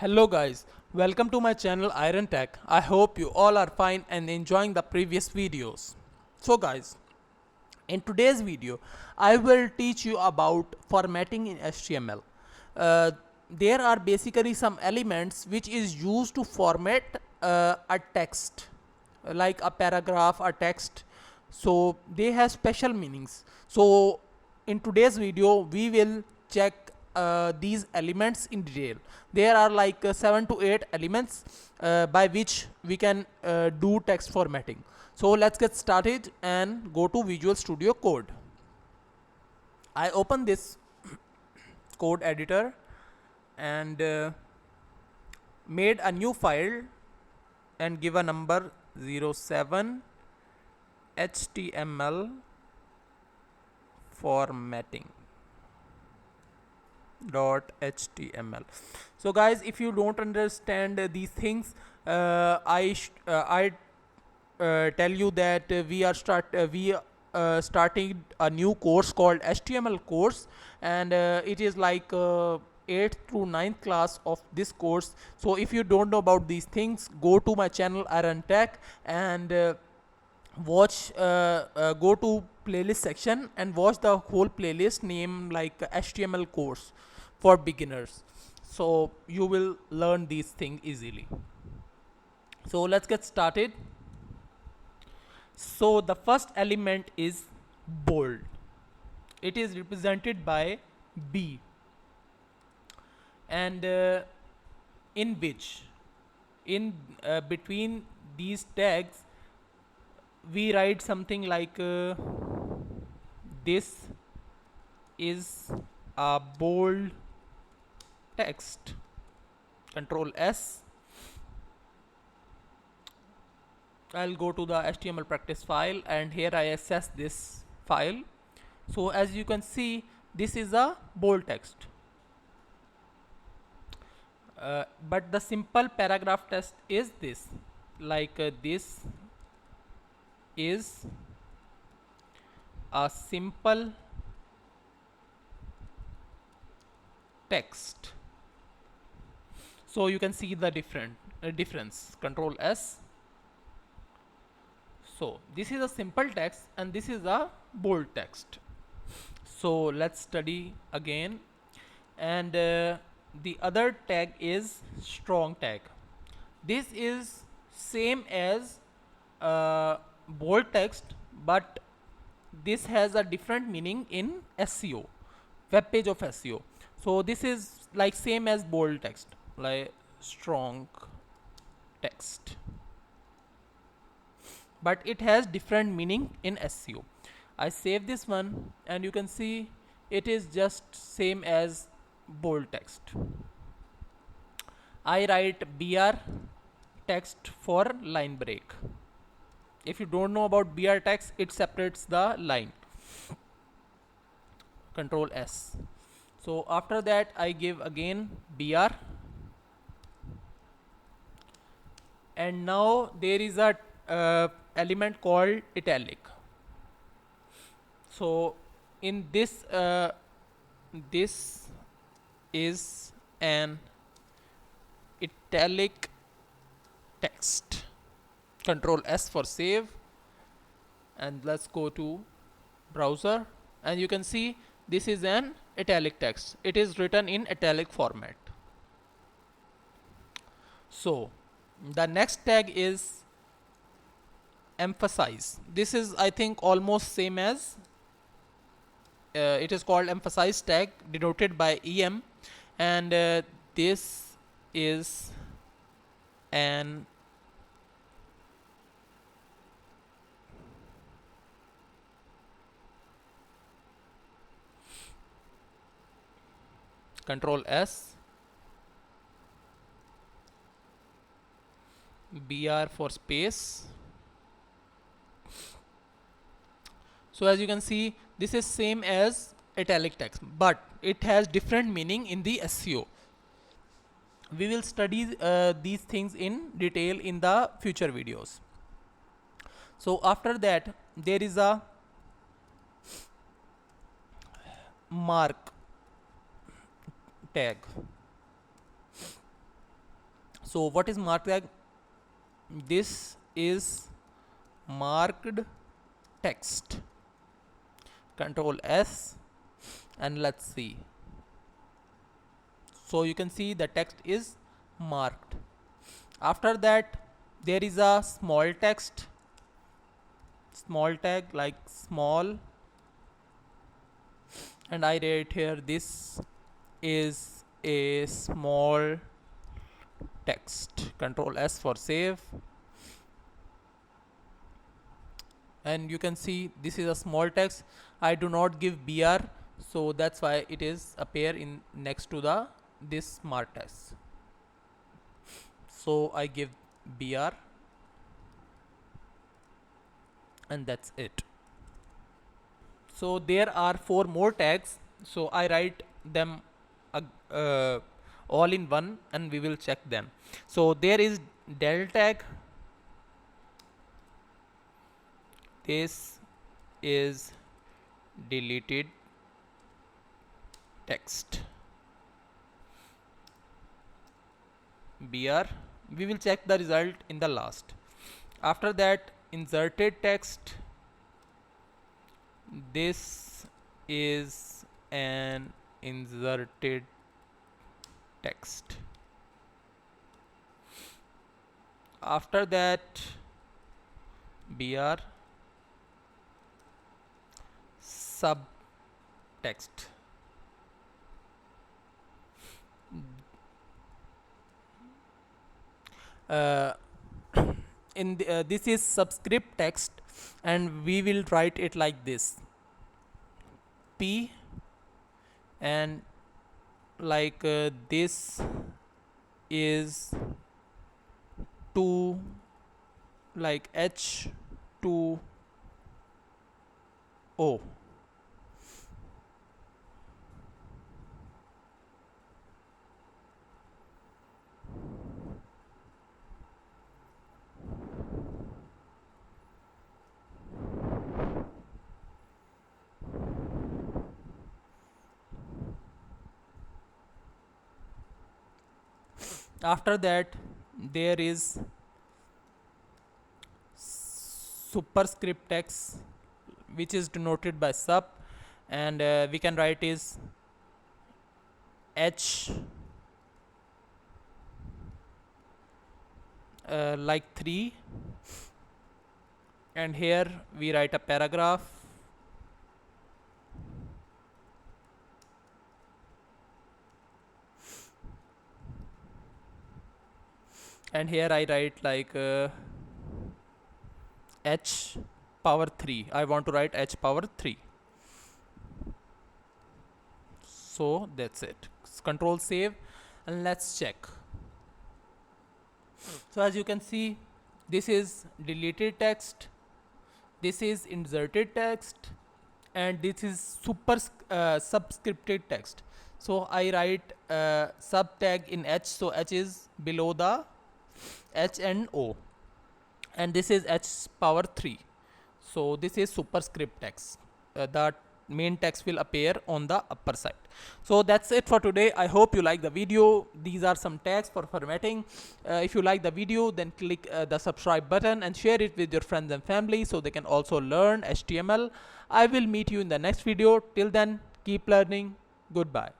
Hello guys, welcome to my channel Iron Tech. I hope you all are fine and enjoying the previous videos. So guys, in today's video, I will teach you about formatting in HTML. There are basically some elements which is used to format a text, like a paragraph, a text. So they have special meanings. So in today's video, we will check these elements in detail. There are like 7 to 8 elements by which we can do text formatting. So let's get started and go to Visual Studio Code. I open this code editor and made a new file and give a number 07 HTML formatting .html. So guys, if you don't understand these things, I tell you that we starting a new course called HTML course, and it is like 8th to 9th class of this course. So if you don't know about these things, go to my channel Iron Tech and watch go to playlist section and watch the whole playlist name like HTML course for beginners, so you will learn these things easily. So let's get started. So the first element is bold. It is represented by B, and in which in between these tags we write something like this is a bold text. Control S. I'll go to the HTML practice file and here I access this file. So as you can see, this is a bold text. But the simple paragraph text is this, like this is a simple text. So you can see the difference. Control S. So this is a simple text and this is a bold text. So let's study again. And the other tag is strong tag. This is same as bold text, but this has a different meaning in SEO, web page of SEO. So this is like same as bold text, like strong text, but it has different meaning in SEO. I save this one and you can see it is just same as bold text. I write BR text for line break. If you don't know about BR text, it separates the line. Control S. So after that I give again BR, and now there is a element called italic. So in this this is an italic text. Control S for save, and let's go to browser and you can see this is an italic text. It is written in italic format. So the next tag is emphasize. This is I think almost same as it is called emphasize tag, denoted by EM, and this is an Control S, BR for space. So as you can see, this is same as italic text, but it has different meaning in the SEO. We will study these things in detail in the future videos. So after that there is a mark tag. So what is mark tag? This is marked text. Control S and let's see. So you can see the text is marked. After that there is a small text, small tag like small, and I write here this is a small text. Control S for save, and you can see this is a small text. I do not give BR, so that's why it is appear in next to the this smart text. So I give BR and that's it. So there are 4 more tags, so I write them all in one and we will check them. So there is del tag. This is deleted text. BR, we will check the result in the last. After that, inserted text. This is an inserted text. After that, BR, subtext. This is subscript text, and we will write it like this: P, and like this is to like H to O. After that there is superscript text, which is denoted by sub, and we can write is H like 3, and here we write a paragraph, and here I write like H power 3. I want to write H power 3. So that's it. Control save and let's check. So as you can see, this is deleted text, this is inserted text, and this is subscripted text. So I write sub tag in H, so H is below the H and O, and this is H power 3. So this is superscript text. The main text will appear on the upper side. So that's it for today. I hope you like the video. These are some tags for formatting. If you like the video, then click the subscribe button and share it with your friends and family so they can also learn HTML. I will meet you in the next video. Till then, keep learning. Goodbye.